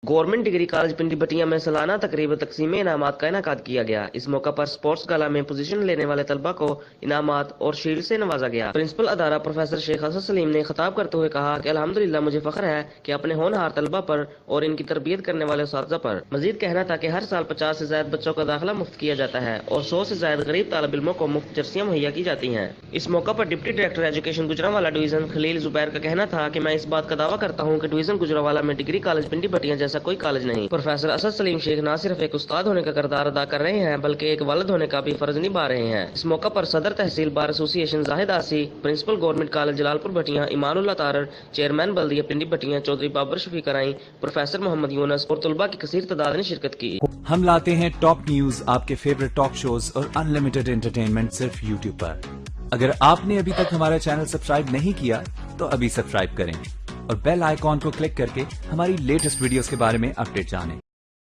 Government degree college पिंडी बटिया में सालाना तकरीब तकसीम इनामात का इनेकाद किया गया। इस मौका पर स्पोर्ट्स गाला में पोजीशन लेने वाले तलबा को इनामात और शील्ड से नवाजा गया। प्रिंसिपल अदारा प्रोफेसर शेख हसन सलीम ने खिताब करते हुए कहा कि अल्हम्दुलिल्लाह मुझे फख्र है कि अपने होनहार तलबा पर और इनकी तरबियत करने वाले उस्ताज़ा पर। मजीद कहना था कि हर साल 50 से ज्यादा बच्चों का दाखिला मुफ्त किया जाता है और 100 से ज्यादा गरीब तालिब इल्मों को मुफ्त जर्सियां मुहैया की जाती हैं। इस मौका पर deputy director education Gujranwala division Khalil Zubair का कहना था कि मैं इस बात का दावा करता हूँ कि डिवीजन गुजरांवाला में डिग्री कॉलेज पिंडी बटिया जैसा कोई कॉलेज नहीं। प्रोफेसर असद सलीम शेख न सिर्फ एक उस्ताद होने का किरदार अदा कर रहे हैं बल्कि एक वालिद होने का भी फर्ज निभा रहे हैं। इस मौका पर सदर तहसील बार एसोसिएशन जाहिद आसी, प्रिंसिपल गवर्नमेंट कॉलेज जलालपुर बटिया ईमानुल्लाह तारर, चेयरमैन बल्दिया पिंडी बटिया चौधरी बाबर शफीक कराई, प्रोफेसर मोहम्मद यूनस और तुलबा की कसीर तादाद ने शिरकत की। हम लाते हैं टॉप न्यूज, आपके फेवरेट टॉक शोज और अनलिमिटेड एंटरटेनमेंट सिर्फ यूट्यूब पर। अगर आपने अभी तक हमारा चैनल सब्सक्राइब नहीं किया तो अभी सब्सक्राइब करें और बेल आइकॉन को क्लिक करके हमारी लेटेस्ट वीडियोस के बारे में अपडेट जानें।